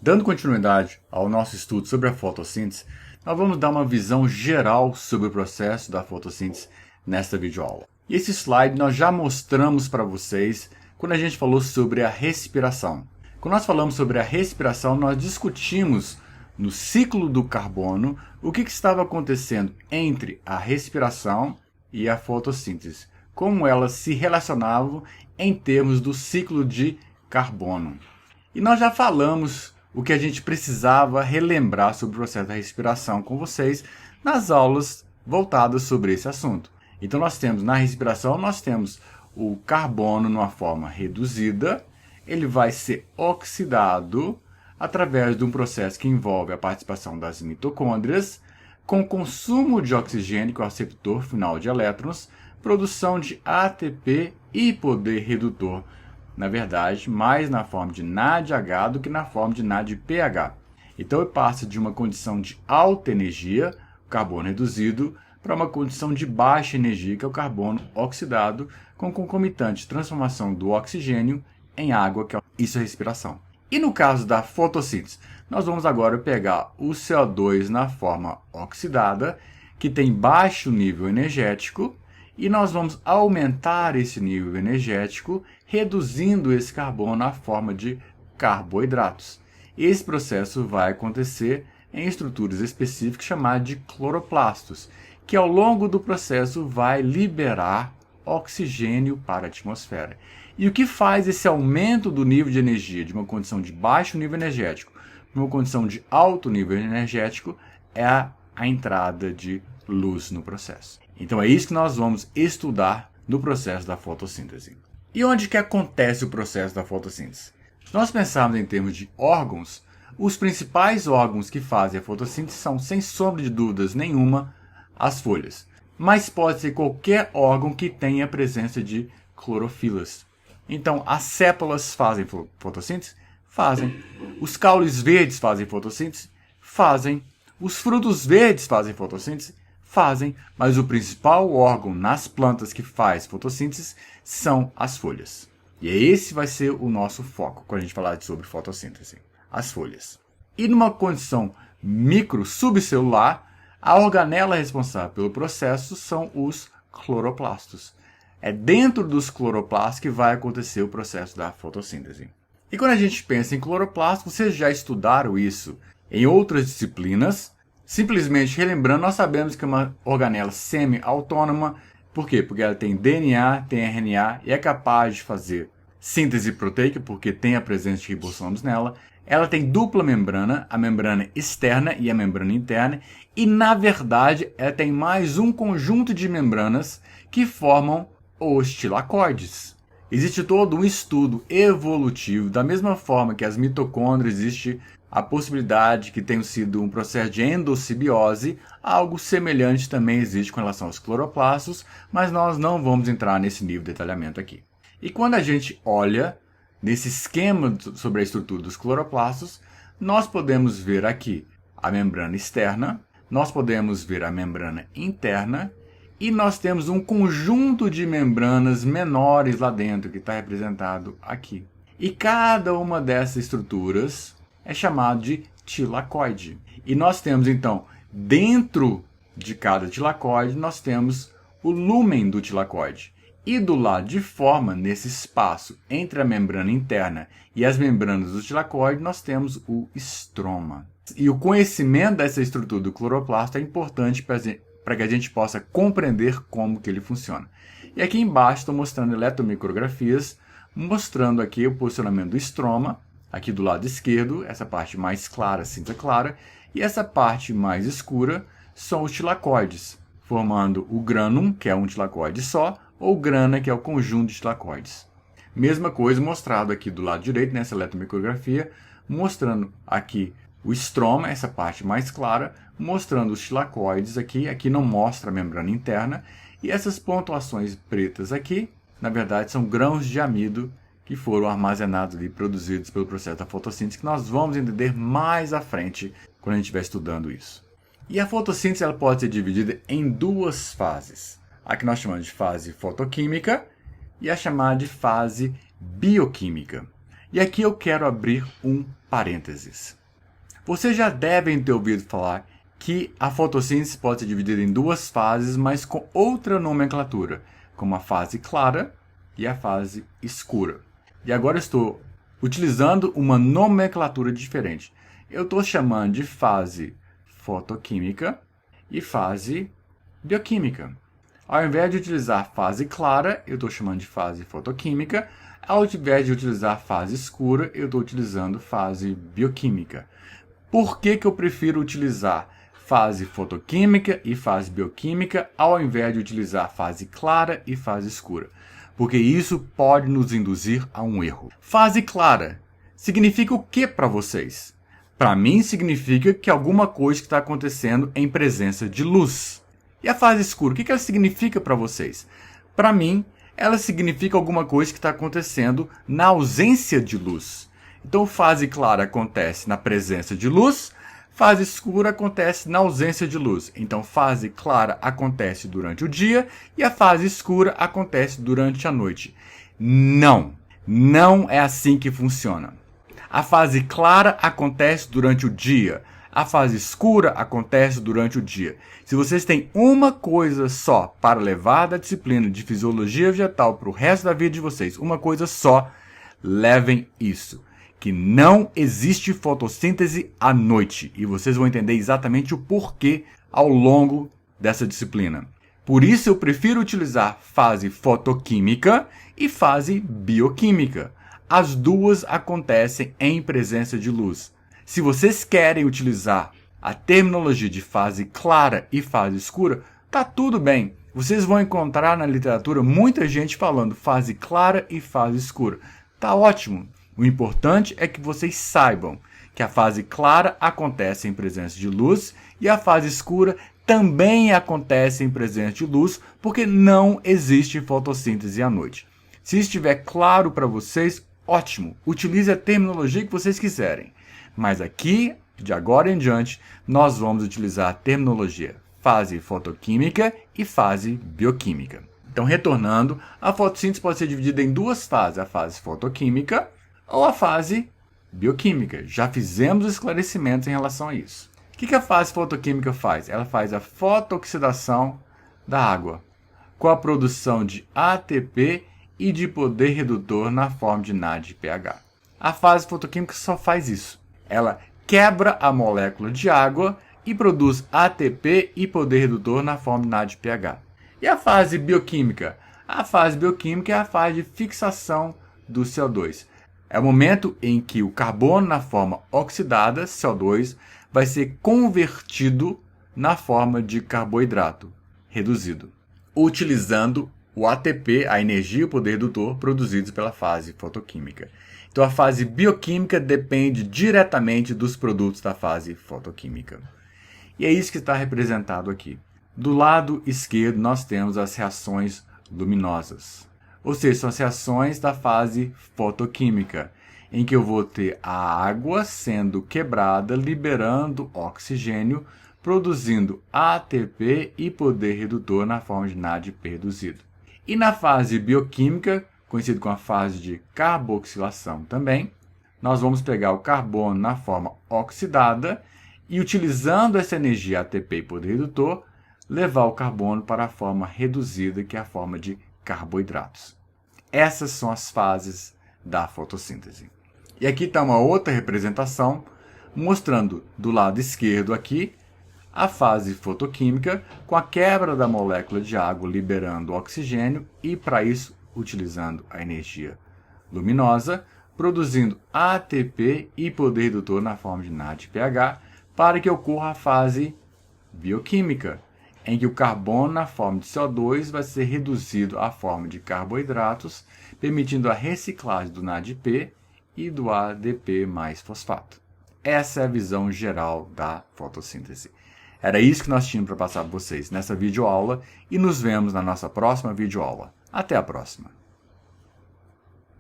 Dando continuidade ao nosso estudo sobre a fotossíntese, nós vamos dar uma visão geral sobre o processo da fotossíntese nesta videoaula. E esse slide nós já mostramos para vocês quando a gente falou sobre a respiração. Quando nós falamos sobre a respiração, nós discutimos no ciclo do carbono o que estava acontecendo entre a respiração e a fotossíntese, como elas se relacionavam em termos do ciclo de carbono. E nós já falamos o que a gente precisava relembrar sobre o processo da respiração com vocês nas aulas voltadas sobre esse assunto. Então nós temos na respiração, nós temos o carbono numa forma reduzida, ele vai ser oxidado através de um processo que envolve a participação das mitocôndrias, com consumo de oxigênio, que é o receptor final de elétrons, produção de ATP e poder redutor, na verdade, mais na forma de NADH do que na forma de NADPH. Então, eu passo de uma condição de alta energia, carbono reduzido, para uma condição de baixa energia, que é o carbono oxidado, com concomitante transformação do oxigênio em água, que é isso é respiração. E no caso da fotossíntese, nós vamos agora pegar o CO2 na forma oxidada, que tem baixo nível energético, e nós vamos aumentar esse nível energético, reduzindo esse carbono na forma de carboidratos. Esse processo vai acontecer em estruturas específicas chamadas de cloroplastos, que ao longo do processo vai liberar oxigênio para a atmosfera. E o que faz esse aumento do nível de energia de uma condição de baixo nível energético para uma condição de alto nível energético é a entrada de luz no processo. Então é isso que nós vamos estudar no processo da fotossíntese. E onde que acontece o processo da fotossíntese? Se nós pensarmos em termos de órgãos, os principais órgãos que fazem a fotossíntese são, sem sombra de dúvidas nenhuma, as folhas. Mas pode ser qualquer órgão que tenha presença de clorofilas. Então, as sépalas fazem fotossíntese? Fazem. Os caules verdes fazem fotossíntese? Fazem. Os frutos verdes fazem fotossíntese? Fazem, mas o principal órgão nas plantas que faz fotossíntese são as folhas. E esse vai ser o nosso foco quando a gente falar sobre fotossíntese, as folhas. E numa condição micro subcelular, a organela responsável pelo processo são os cloroplastos. É dentro dos cloroplastos que vai acontecer o processo da fotossíntese. E quando a gente pensa em cloroplasto, vocês já estudaram isso em outras disciplinas. Simplesmente relembrando, nós sabemos que é uma organela semi-autônoma. Por quê? Porque ela tem DNA, tem RNA e é capaz de fazer síntese proteica, porque tem a presença de ribossomos nela. Ela tem dupla membrana, a membrana externa e a membrana interna. E, na verdade, ela tem mais um conjunto de membranas que formam os tilacoides. Existe todo um estudo evolutivo, da mesma forma que as mitocôndrias existe a possibilidade que tenha sido um processo de endossimbiose, algo semelhante também existe com relação aos cloroplastos, mas nós não vamos entrar nesse nível de detalhamento aqui. E quando a gente olha nesse esquema sobre a estrutura dos cloroplastos, nós podemos ver aqui a membrana externa, nós podemos ver a membrana interna, e nós temos um conjunto de membranas menores lá dentro, que está representado aqui. E cada uma dessas estruturas é chamado de tilacoide. E nós temos, então, dentro de cada tilacoide, nós temos o lúmen do tilacoide. E do lado de fora, nesse espaço entre a membrana interna e as membranas do tilacoide, nós temos o estroma. E o conhecimento dessa estrutura do cloroplasto é importante para que a gente possa compreender como que ele funciona. E aqui embaixo estou mostrando eletromicrografias, mostrando aqui o posicionamento do estroma, aqui do lado esquerdo, essa parte mais clara, cinza clara, e essa parte mais escura são os tilacoides, formando o granum, que é um tilacoide só, ou grana, que é o conjunto de tilacoides. Mesma coisa mostrado aqui do lado direito, nessa eletromicrografia, mostrando aqui o estroma, essa parte mais clara, mostrando os tilacoides aqui. Aqui não mostra a membrana interna. E essas pontuações pretas aqui, na verdade, são grãos de amido que foram armazenados e produzidos pelo processo da fotossíntese, que nós vamos entender mais à frente quando a gente estiver estudando isso. E a fotossíntese ela pode ser dividida em duas fases. A que nós chamamos de fase fotoquímica e a chamada de fase bioquímica. E aqui eu quero abrir um parênteses. Vocês já devem ter ouvido falar que a fotossíntese pode ser dividida em duas fases, mas com outra nomenclatura, como a fase clara e a fase escura. E agora eu estou utilizando uma nomenclatura diferente. Eu estou chamando de fase fotoquímica e fase bioquímica. Ao invés de utilizar fase clara, eu estou chamando de fase fotoquímica. Ao invés de utilizar fase escura, eu estou utilizando fase bioquímica. Por que eu prefiro utilizar fase fotoquímica e fase bioquímica ao invés de utilizar fase clara e fase escura? Porque isso pode nos induzir a um erro. Fase clara significa o que para vocês? Para mim, significa que alguma coisa está acontecendo em presença de luz. E a fase escura, o que ela significa para vocês? Para mim, ela significa alguma coisa que está acontecendo na ausência de luz. Então, fase clara acontece na presença de luz, fase escura acontece na ausência de luz. Então, fase clara acontece durante o dia e a fase escura acontece durante a noite. Não é assim que funciona. A fase clara acontece durante o dia. A fase escura acontece durante o dia. Se vocês têm uma coisa só para levar da disciplina de fisiologia vegetal para o resto da vida de vocês, uma coisa só, levem isso. Que não existe fotossíntese à noite. E vocês vão entender exatamente o porquê ao longo dessa disciplina. Por isso eu prefiro utilizar fase fotoquímica e fase bioquímica. As duas acontecem em presença de luz. Se vocês querem utilizar a terminologia de fase clara e fase escura, tá tudo bem. Vocês vão encontrar na literatura muita gente falando fase clara e fase escura. Tá ótimo. O importante é que vocês saibam que a fase clara acontece em presença de luz e a fase escura também acontece em presença de luz, porque não existe fotossíntese à noite. Se estiver claro para vocês, ótimo, utilize a terminologia que vocês quiserem. Mas aqui, de agora em diante, nós vamos utilizar a terminologia fase fotoquímica e fase bioquímica. Então, retornando, a fotossíntese pode ser dividida em duas fases, a fase fotoquímica ou a fase bioquímica. Já fizemos esclarecimentos em relação a isso. O que a fase fotoquímica faz? Ela faz a fotooxidação da água, com a produção de ATP e de poder redutor na forma de NADPH. A fase fotoquímica só faz isso. Ela quebra a molécula de água e produz ATP e poder redutor na forma de NADPH. E a fase bioquímica? A fase bioquímica é a fase de fixação do CO2. É o momento em que o carbono na forma oxidada, CO2, vai ser convertido na forma de carboidrato reduzido, utilizando o ATP, a energia e o poder redutor produzidos pela fase fotoquímica. Então, a fase bioquímica depende diretamente dos produtos da fase fotoquímica. E é isso que está representado aqui. Do lado esquerdo, nós temos as reações luminosas. Ou seja, são as reações da fase fotoquímica, em que eu vou ter a água sendo quebrada, liberando oxigênio, produzindo ATP e poder redutor na forma de NADP reduzido. E na fase bioquímica, conhecido como a fase de carboxilação também, nós vamos pegar o carbono na forma oxidada e, utilizando essa energia ATP e poder redutor, levar o carbono para a forma reduzida, que é a forma de carboidratos. Essas são as fases da fotossíntese. E aqui está uma outra representação, mostrando do lado esquerdo aqui a fase fotoquímica, com a quebra da molécula de água liberando oxigênio e, para isso, utilizando a energia luminosa, produzindo ATP e poder redutor na forma de NADPH, para que ocorra a fase bioquímica, em que o carbono na forma de CO2 vai ser reduzido à forma de carboidratos, permitindo a reciclagem do NADP e do ADP mais fosfato. Essa é a visão geral da fotossíntese. Era isso que nós tínhamos para passar para vocês nessa videoaula e nos vemos na nossa próxima videoaula. Até a próxima!